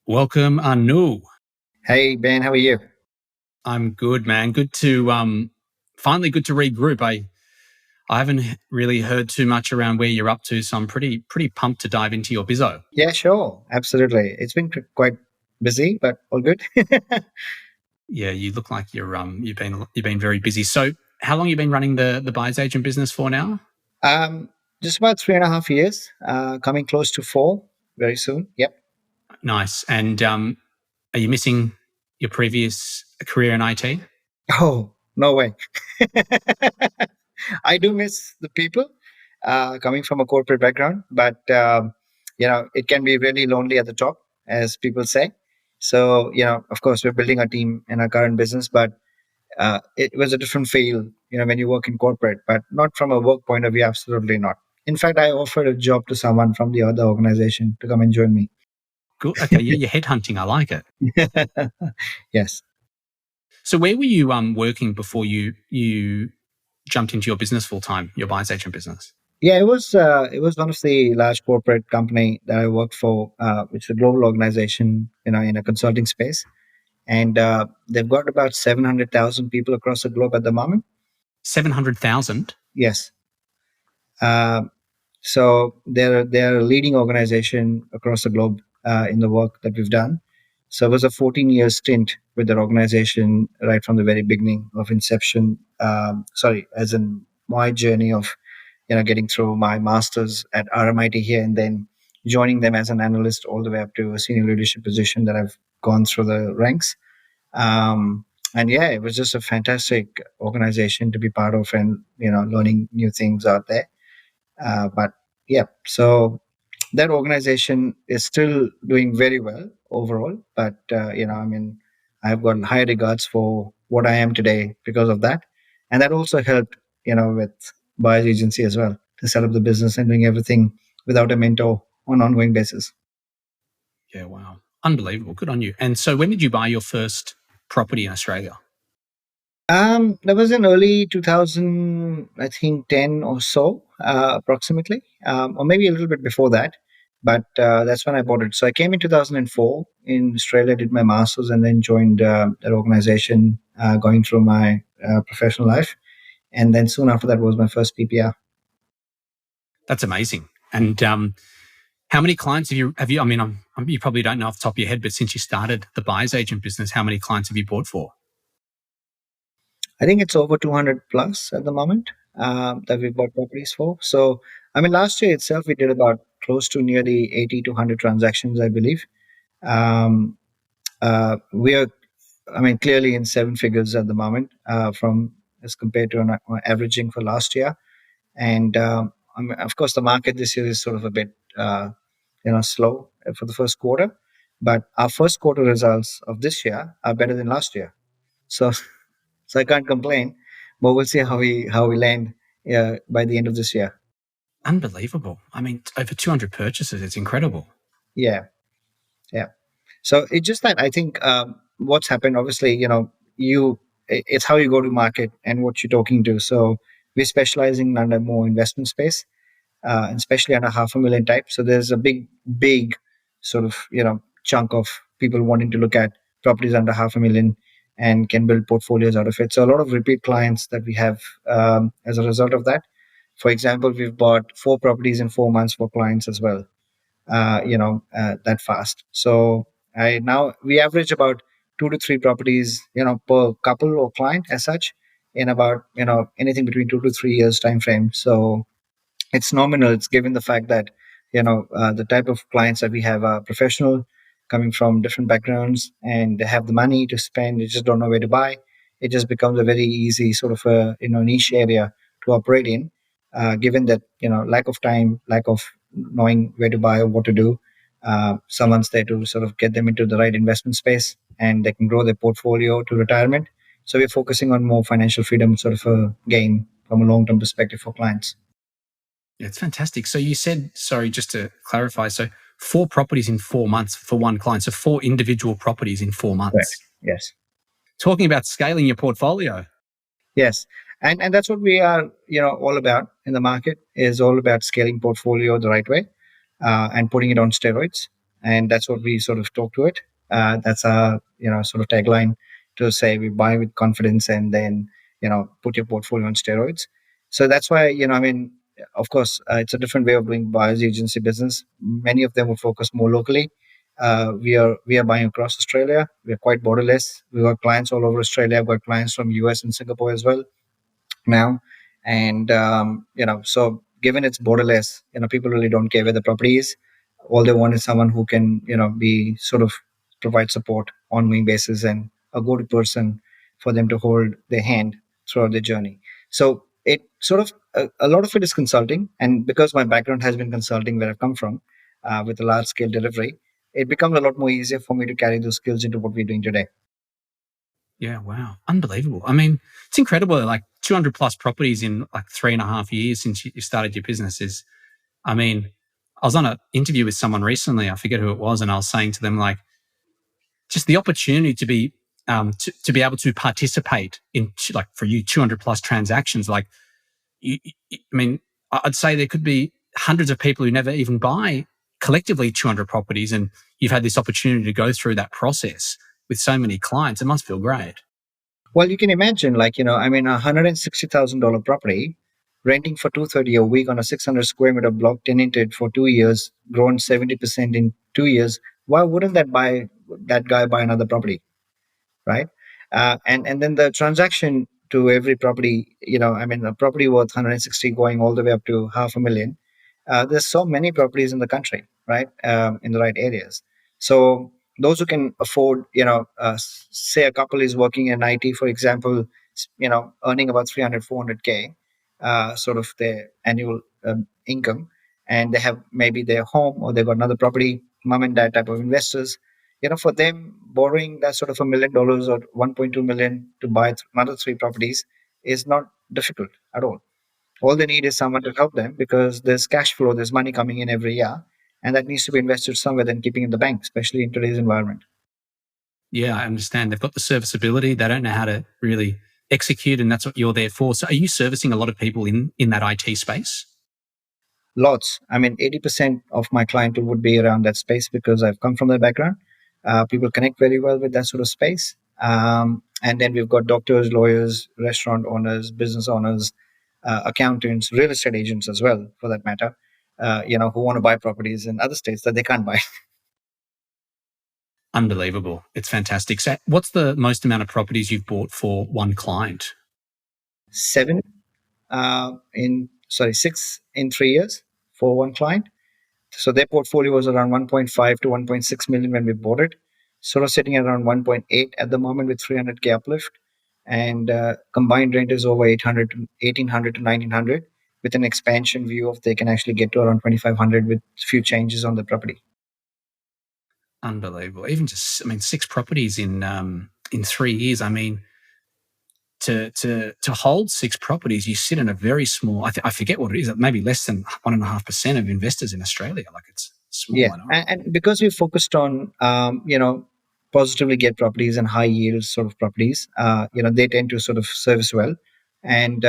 Welcome, Anu. Hey Ben, how are you? I'm good, man. Finally good to regroup. I haven't really heard too much around where you're up to, so I'm pretty pumped to dive into your bizzo. Yeah, sure, absolutely. It's been quite busy, but all good. Yeah, you look like you've been very busy. So, how long you been running the buyer's agent business for now? um, just about 3.5 years, coming close to 4 very soon. Yep. Nice. And are you missing your previous career in IT? Oh, no way. I do miss the people coming from a corporate background, but it can be really lonely at the top, as people say. So, of course, we're building a team in our current business, but it was a different feel, when you work in corporate, but not from a work point of view, absolutely not. In fact, I offered a job to someone from the other organization to come and join me. Good. Okay, yeah, you're headhunting. I like it. Yes. So, where were you working before you jumped into your business full time, your buyer's agent business? Yeah, it was one of the large corporate company that I worked for, which is a global organization, in a consulting space, and they've got about 700,000 people across the globe at the moment. 700,000? Yes. Uh, So they're a leading organization across the globe in the work that we've done. So it was a 14-year stint with their organization right from the very beginning of inception. As in my journey of getting through my masters at RMIT here and then joining them as an analyst all the way up to a senior leadership position that I've gone through the ranks. And yeah, it was just a fantastic organization to be part of and learning new things out there. But yeah, so that organization is still doing very well overall. But I've got high regards for what I am today because of that, and that also helped with buyer's agency as well to set up the business and doing everything without a mentor on an ongoing basis. Yeah, wow. Unbelievable. Good on you. And so when did you buy your first property in Australia? That was in early 2000, I think 10 or so, approximately, or maybe a little bit before that. But that's when I bought it. So I came in 2004 in Australia, did my masters, and then joined that organization, going through my professional life. And then soon after that was my first PPR. That's amazing. And how many clients have you, I mean, you probably don't know off the top of your head, but since you started the buyer's agent business, how many clients have you bought for? I think it's over 200 plus at the moment that we bought properties for. So, I mean, last year itself, we did about close to nearly 80 to 100 transactions, I believe. Um, we are, I mean, clearly in seven figures at the moment, from as compared to an averaging for last year. And I mean, of course, the market this year is sort of a bit, slow for the first quarter. But our first quarter results of this year are better than last year. So, so I can't complain. But we'll see how we land by the end of this year. Unbelievable. I mean, over 200 purchases. It's incredible. Yeah, yeah. So it's just that I think what's happened, obviously, it's how you go to market and what you're talking to. So we're specializing under more investment space, and especially under 500,000 type. So there's a big sort of chunk of people wanting to look at properties under 500,000 and can build portfolios out of it. So a lot of repeat clients that we have as a result of that. For example, we've bought 4 properties in 4 months for clients as well, that fast. So I now we average about 2 to 3 properties, per couple or client as such, in about anything between 2 to 3 years time frame. So it's nominal. It's given the fact that the type of clients that we have are professional, coming from different backgrounds, and they have the money to spend. They just don't know where to buy. It just becomes a very easy sort of a niche area to operate in, given that lack of time, lack of knowing where to buy or what to do. Someone's there to sort of get them into the right investment space, and they can grow their portfolio to retirement. So we're focusing on more financial freedom sort of a gain from a long-term perspective for clients. Yeah, it's fantastic. So you said, sorry, just to clarify, so 4 properties in 4 months for one client. So 4 individual properties in 4 months. Correct. Yes. Talking about scaling your portfolio. Yes. And that's what we are, all about in the market, is all about scaling portfolio the right way, and putting it on steroids. and that's what we sort of talk to it. That's our sort of tagline to say we buy with confidence and then put your portfolio on steroids. So that's why I mean, of course, it's a different way of doing buyers agency business. Many of them will focus more locally. We are buying across Australia. We are quite borderless. We've got clients all over Australia. I've got clients from US and Singapore as well now. And so given it's borderless, people really don't care where the property is. All they want is someone who can be sort of provide support on ongoing basis and a good person for them to hold their hand throughout the journey. So it sort of a lot of it is consulting, and because my background has been consulting where I've come from, with a large scale delivery, it becomes a lot more easier for me to carry those skills into what we're doing today. Yeah, wow. Unbelievable. I mean, it's incredible. Like 200 plus properties in like 3.5 years since you started your business is, I mean, I was on an interview with someone recently, I forget who it was, and I was saying to them, like, just the opportunity to be, to be able to participate in, like, for you, 200 plus transactions. Like, I mean, I'd say there could be hundreds of people who never even buy collectively 200 properties, and you've had this opportunity to go through that process with so many clients. It must feel great. Well, you can imagine, like, I mean, $160,000 property renting for 230 a week on a 600 square meter block, tenanted for 2 years, grown 70% in 2 years. Why wouldn't that guy buy another property, right? And then the transaction to every property, I mean, a property worth 160 going all the way up to half a million. There's so many properties in the country, right? In the right areas. So those who can afford, say a couple is working in IT, for example, earning about 300, 400K, sort of their annual income, and they have maybe their home or they've got another property, mom and dad type of investors. For them, borrowing that sort of $1 million or 1.2 million to buy another three properties is not difficult at all they need is someone to help them because there's cash flow, there's money coming in every year, and that needs to be invested somewhere than keeping in the bank, especially in today's environment. Yeah, I understand. They've got the serviceability. They don't know how to really execute, and that's what you're there for. So are you servicing a lot of people in that IT space? Lots. I mean, 80% of my clientele would be around that space because I've come from that background. People connect very well with that sort of space. And then we've got doctors, lawyers, restaurant owners, business owners, accountants, real estate agents as well, for that matter, who want to buy properties in other states that they can't buy. Unbelievable. It's fantastic. So what's the most amount of properties you've bought for one client? 7 6 in 3 years for one client. So their portfolio was around 1.5 to 1.6 million when we bought it. Sort of sitting at around 1.8 at the moment with 300K uplift. And combined rent is over 800 to 1800 to 1900 with an expansion view of they can actually get to around 2500 with few changes on the property. Unbelievable. Even just, I mean, 6 properties in 3 years. I mean, to hold 6 properties, you sit in a very small, I forget what it is, maybe less than 1.5% of investors in Australia. Like, it's small. Yeah, and because we focused on positively get properties and high yield sort of properties, they tend to sort of service well, and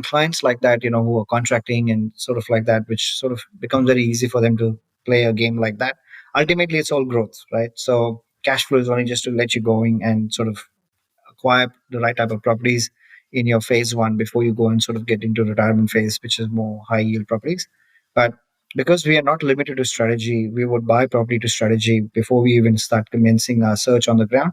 clients like that, who are contracting and sort of like that, which sort of becomes very easy for them to play a game like that. Ultimately, it's all growth, right? So cash flow is only just to let you going and sort of acquire the right type of properties in your phase one before you go and sort of get into retirement phase, which is more high yield properties. But because we are not limited to strategy, we would buy property to strategy before we even start commencing our search on the ground.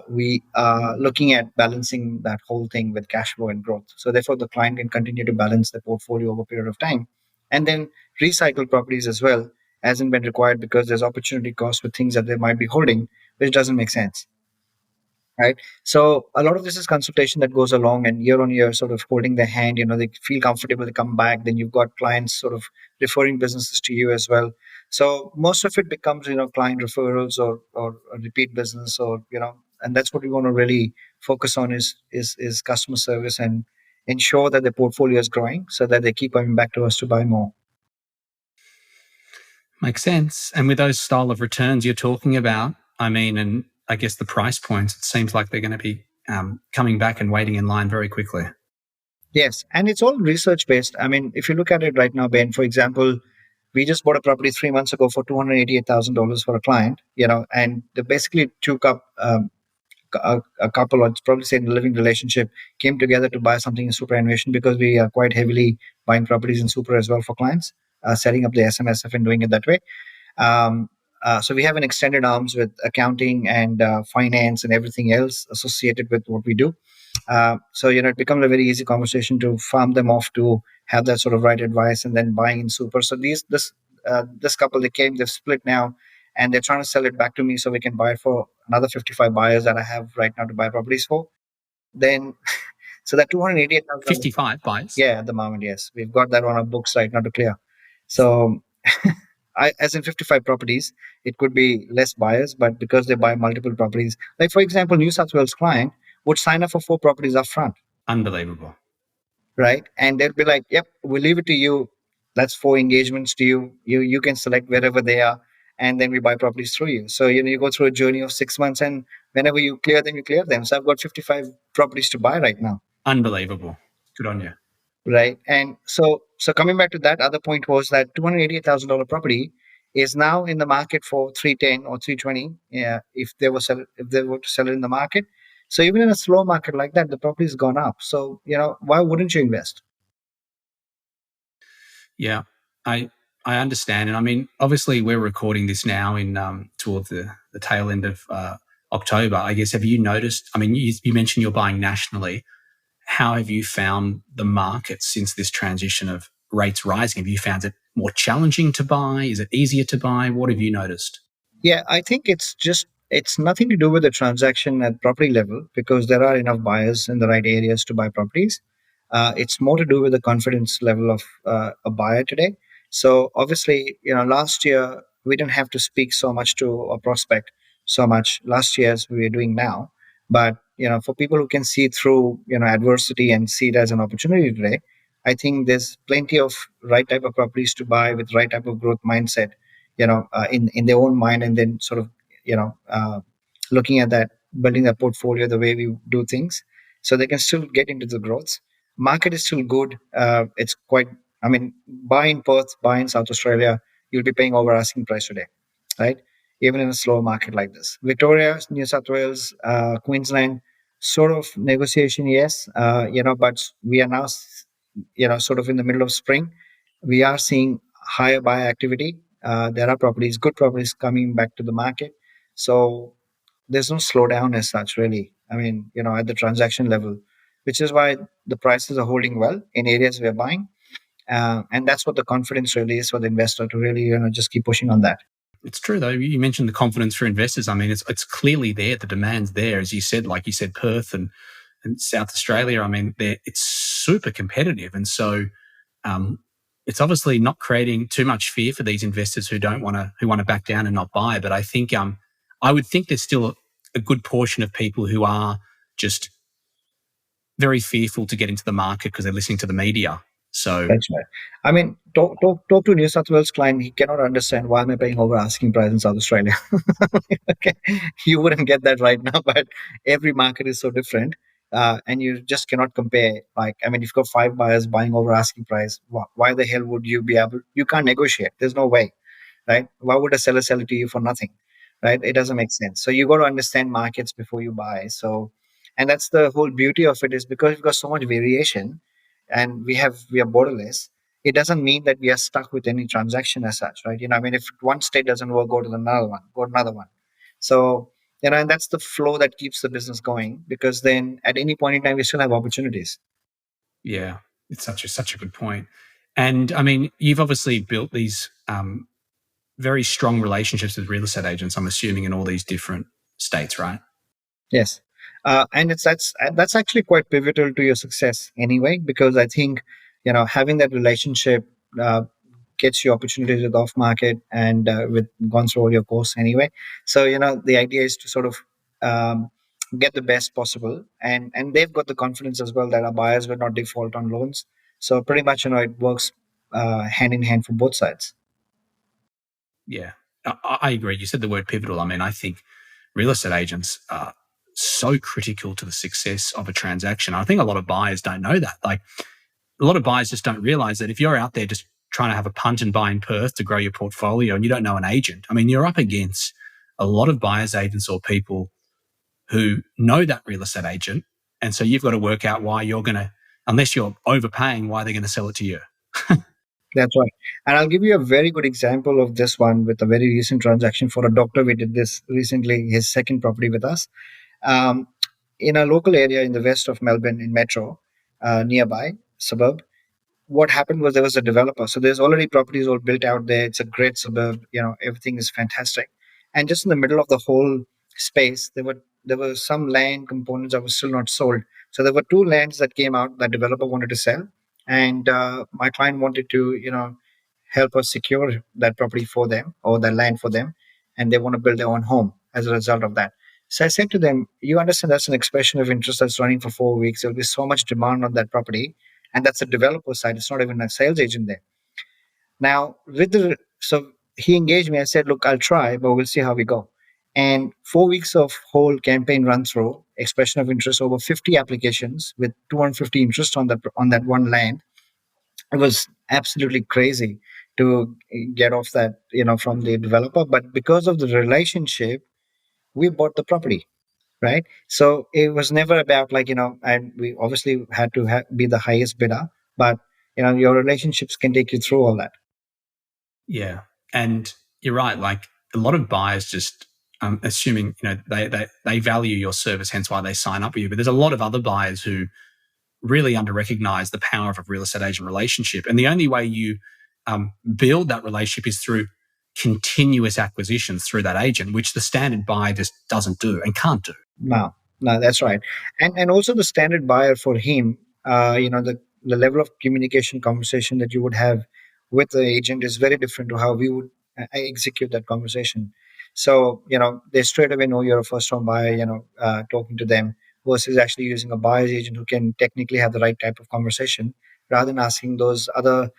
We are looking at balancing that whole thing with cash flow and growth. So therefore, the client can continue to balance the portfolio over a period of time, and then recycle properties as well as and when required because there's opportunity cost with things that they might be holding, which doesn't make sense, right? So a lot of this is consultation that goes along and year on year sort of holding their hand, they feel comfortable, they come back, then you've got clients sort of referring businesses to you as well. So most of it becomes client referrals or a repeat business, or and that's what we want to really focus on is customer service and ensure that the portfolio is growing so that they keep coming back to us to buy more. Makes sense. And with those style of returns you're talking about, I mean, and I guess the price points, it seems like they're going to be coming back and waiting in line very quickly. Yes, and it's all research based. I mean, if you look at it right now, Ben, for example, We just bought a property 3 months ago for $288,000 for a client, and they basically took up a couple, or probably say in a living relationship, came together to buy something in superannuation, because we are quite heavily buying properties in super as well for clients, setting up the SMSF and doing it that way. Um, so we have an extended arms with accounting and finance and everything else associated with what we do. So it becomes a very easy conversation to farm them off to have that sort of right advice, and then buying in super. So this couple, they've split now, and they're trying to sell it back to me so we can buy it for another 55 buyers that I have right now to buy properties for. Then so that 288,000. 55 buyers. Yeah, at the moment, yes, we've got that on our books right now to clear. So as in 55 properties, it could be less buyers, but because they buy multiple properties, like for example, New South Wales client would sign up for 4 properties up front, Unbelievable. right? And they'll be like, "Yep, we'll leave it to you. That's 4 engagements to you. You can select wherever they are, and then we buy properties through you." So you go through a journey of 6 months, and whenever you clear them, you clear them. So I've got 55 properties to buy right now. Unbelievable. Good on you. Right. And so coming back to that other point was that $288,000 property is now in the market for 310 or 320. Yeah, if they were to sell it in the market. So even in a slow market like that, the property's gone up. So why wouldn't you invest? Yeah, I understand, and I mean, obviously, we're recording this now in towards the tail end of October. I guess, have you noticed? I mean, you mentioned you're buying nationally. How have you found the market since this transition of rates rising? Have you found it more challenging to buy? Is it easier to buy? What have you noticed? Yeah, I think it's nothing to do with the transaction at property level, because there are enough buyers in the right areas to buy properties. It's more to do with the confidence level of a buyer today. So obviously, last year we didn't have to speak so much to a prospect so much last year as we are doing now. But for people who can see through adversity and see it as an opportunity today, I think there's plenty of right type of properties to buy with right type of growth mindset, in their own mind, and then sort of looking at that, building a portfolio the way we do things, so they can still get into the growth. Market is still good. It's quite. I mean, buy in Perth, buy in South Australia, you'll be paying over asking price today, right? Even in a slow market like this, Victoria, New South Wales, Queensland, sort of negotiation, yes, but we are now, sort of in the middle of spring. We are seeing higher buy activity. There are good properties coming back to the market. So there's no slowdown as such, really. I mean, at the transaction level, which is why the prices are holding well in areas we're buying. And that's what the confidence really is for the investor to really, just keep pushing on that. It's true, though. You mentioned the confidence for investors. I mean, it's clearly there. The demand's there, as you said, like you said, Perth and South Australia. I mean, it's super competitive. And so it's obviously not creating too much fear for these investors who want to back down and not buy. But I think I would think there's still a good portion of people who are just very fearful to get into the market because they're listening to the media. So That's right. I mean, talk to New South Wales client. He cannot understand why am I paying over asking price in South Australia. Okay, you wouldn't get that right now, but every market is so different, and you just cannot compare. Like, I mean, if you've got 5 buyers buying over asking price, why the hell would you be able? You can't negotiate. There's no way, right? Why would a seller sell it to you for nothing, right? It doesn't make sense. So you got to understand markets before you buy. So, and that's the whole beauty of it, is because we've got so much variation, and we are borderless. It doesn't mean that we are stuck with any transaction as such, right? I mean, if one state doesn't work, go to another one, go to another one. So and that's the flow that keeps the business going, because then at any point in time we still have opportunities. yeah, it's such a good point. And I mean, you've obviously built these very strong relationships with real estate agents, I'm assuming, in all these different states, right? Yes. And that's actually quite pivotal to your success anyway, because I think having that relationship uh, gets you opportunities with off market, and with gone through all your course anyway. So the idea is to sort of um, get the best possible, and they've got the confidence as well that our buyers will not default on loans. So pretty much it works hand in hand for both sides. Yeah, I agree. You said the word pivotal. I mean, I think real estate agents are so critical to the success of a transaction. I think a lot of buyers don't know that. Like, a lot of buyers just don't realize that if you're out there just trying to have a punt and buy in Perth to grow your portfolio and you don't know an agent, I mean, you're up against a lot of buyers agents or people who know that real estate agent. And so you've got to work out why you're going to, unless you're overpaying, why they're going to sell it to you. That's right. And I'll give you a very good example of this one with a very recent transaction for a doctor. We did this recently, his second property with us. Um, in a local area in the west of Melbourne, in Metro, nearby suburb, what happened was there was a developer. So there's already properties all built out there. It's a great suburb. Everything is fantastic. And just in the middle of the whole space, there were some land components that were still not sold. So there were two lands that came out that developer wanted to sell, and my client wanted to help us secure that property for them or that land for them, and they want to build their own home as a result of that. So I said to them, "You understand that's an expression of interest that's running for 4 weeks. There'll be so much demand on that property, and that's the developer side. It's not even a sales agent there." Now, so he engaged me. I said, "Look, I'll try, but we'll see how we go." And 4 weeks of whole campaign run through, expression of interest, over 50 applications with 250 interest on that one land. It was absolutely crazy to get off that from the developer, but because of the relationship, we bought the property, right? So it was never about and we obviously had to be the highest bidder, but your relationships can take you through all that. Yeah. And you're right. Like a lot of buyers just assuming, they value your service, hence why they sign up with you. But there's a lot of other buyers who really under recognize the power of a real estate agent relationship. And the only way you build that relationship is through continuous acquisitions through that agent, which the standard buyer just doesn't do and can't do. No, no, that's right. And also the standard buyer for him, the level of communication conversation that you would have with the agent is very different to how we would execute that conversation. So, they straight away know you're a first home buyer, talking to them versus actually using a buyer's agent who can technically have the right type of conversation rather than asking those other,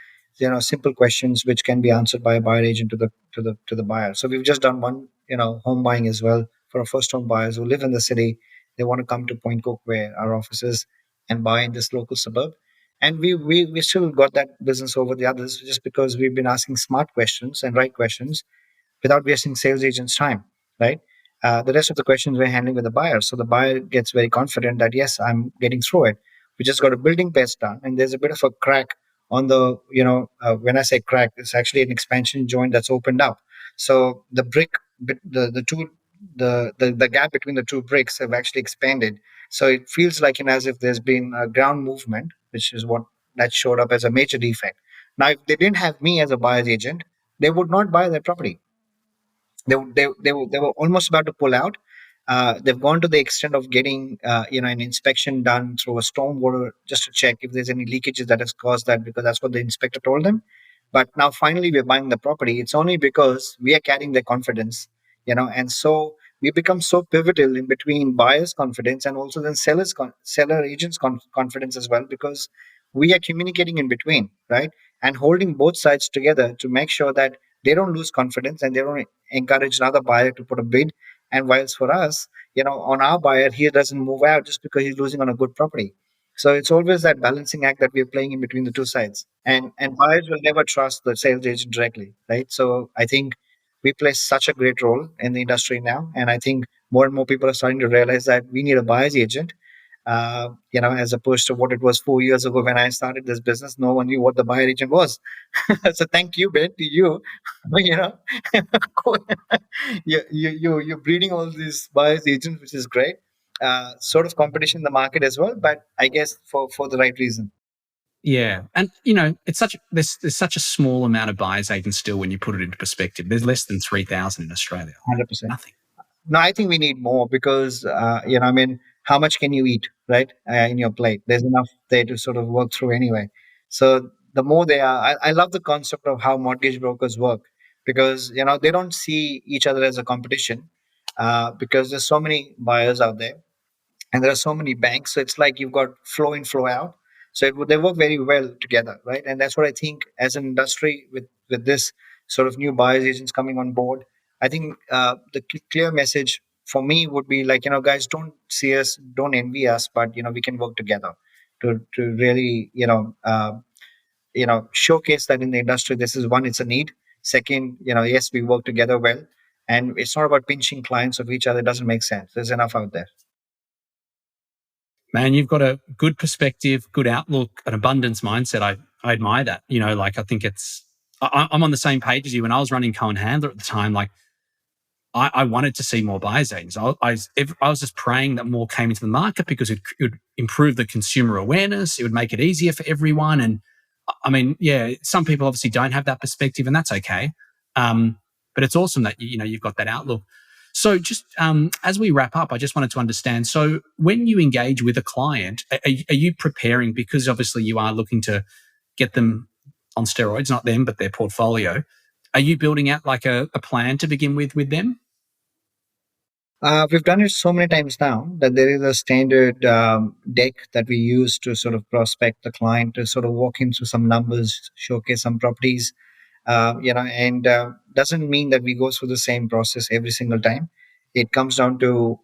simple questions which can be answered by a buyer agent to the buyer. So we've just done one, home buying as well for our first home buyers who live in the city. They want to come to Point Cook, where our office is, and buy in this local suburb. And we still got that business over the others just because we've been asking smart questions and right questions without wasting sales agents' time, right? The rest of the questions we're handling with the buyer. So the buyer gets very confident that, yes, I'm getting through it. We just got a building test done, and there's a bit of a crack on the, when I say crack, it's actually an expansion joint that's opened up. So the brick, the two, the gap between the two bricks have actually expanded. So it feels like as if there's been a ground movement, which is what that showed up as a major defect. Now, if they didn't have me as a buyer's agent, they would not buy that property. They were almost about to pull out. They've gone to the extent of getting an inspection done through a stormwater just to check if there's any leakages that has caused that, because that's what the inspector told them. But now finally we're buying the property. It's only because we are carrying their confidence, and so we become so pivotal in between buyers' confidence and also then seller agents' confidence as well, because we are communicating in between, right, and holding both sides together to make sure that they don't lose confidence and they don't encourage another buyer to put a bid. And whilst for us, on our buyer, he doesn't move out just because he's losing on a good property. So it's always that balancing act that we're playing in between the two sides. And buyers will never trust the sales agent directly, right? So I think we play such a great role in the industry now. And I think more and more people are starting to realize that we need a buyer's agent. As opposed to what it was 4 years ago when I started this business, no one knew what the buyer agent was. So thank you, Ben, to you. you know, you're breeding all these buyers agents, which is great. Sort of competition in the market as well, but I guess for the right reason. Yeah. And, there's such a small amount of buyers agents still when you put it into perspective. There's less than 3,000 in Australia. 100%. Nothing. No, I think we need more because, how much can you eat, right, in your plate? There's enough there to sort of work through anyway. So the more they are, I love the concept of how mortgage brokers work because, they don't see each other as a competition because there's so many buyers out there and there are so many banks. So it's like you've got flow in, flow out. So they work very well together, right? And that's what I think as an industry with this sort of new buyers agents coming on board. I think the clear message for me would be like, guys, don't see us, don't envy us, but we can work together to really showcase that in the industry. This is one, it's a need. Second, yes, we work together well, and it's not about pinching clients of each other. It doesn't make sense. There's enough out there. Man, you've got a good perspective, good outlook, an abundance mindset. I admire that. I think I'm on the same page as you. When I was running Cohen Handler at the time, like I wanted to see more buyer's agents. I was just praying that more came into the market because it would improve the consumer awareness. It would make it easier for everyone. And I mean, yeah, some people obviously don't have that perspective, and that's okay. But it's awesome that you've got that outlook. So just as we wrap up, I just wanted to understand. So when you engage with a client, are you preparing, because obviously you are looking to get them on steroids, not them, but their portfolio. Are you building out like a plan to begin with them? We've done it so many times now that there is a standard deck that we use to sort of prospect the client, to sort of walk him through some numbers, showcase some properties, and doesn't mean that we go through the same process every single time. It comes down to,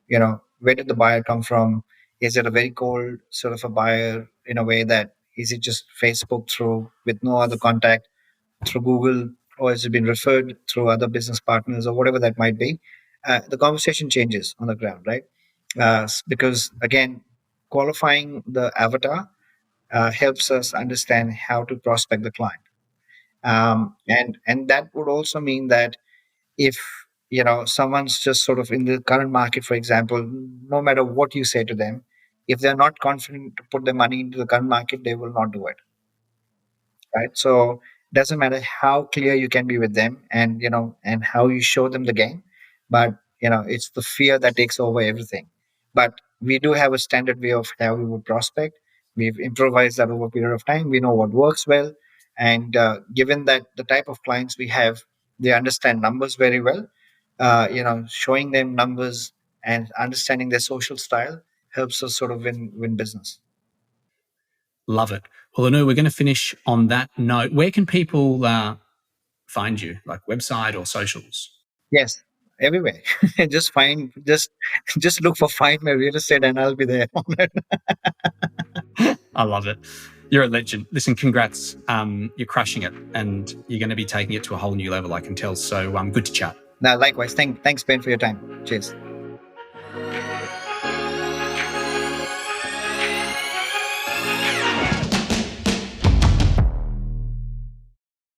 where did the buyer come from? Is it a very cold sort of a buyer, in a way that, is it just Facebook through with no other contact, through Google, or has it been referred through other business partners, or whatever that might be? The conversation changes on the ground, right? Because again, qualifying the avatar helps us understand how to prospect the client. And that would also mean that if someone's just sort of in the current market, for example, no matter what you say to them, if they're not confident to put their money into the current market, they will not do it, right? So doesn't matter how clear you can be with them, and how you show them the game, but it's the fear that takes over everything. But we do have a standard way of how we would prospect. We've improvised that over a period of time. We know what works well, and given that the type of clients we have, they understand numbers very well. Showing them numbers and understanding their social style helps us sort of win business. Love it. Well, Anu, we're going to finish on that note. Where can people find you, like website or socials? Yes, everywhere. Just look for Find My Real Estate, and I'll be there. I love it. You're a legend. Listen, congrats. You're crushing it, and you're going to be taking it to a whole new level, I can tell. So good to chat. Now, likewise. Thanks, Ben, for your time. Cheers.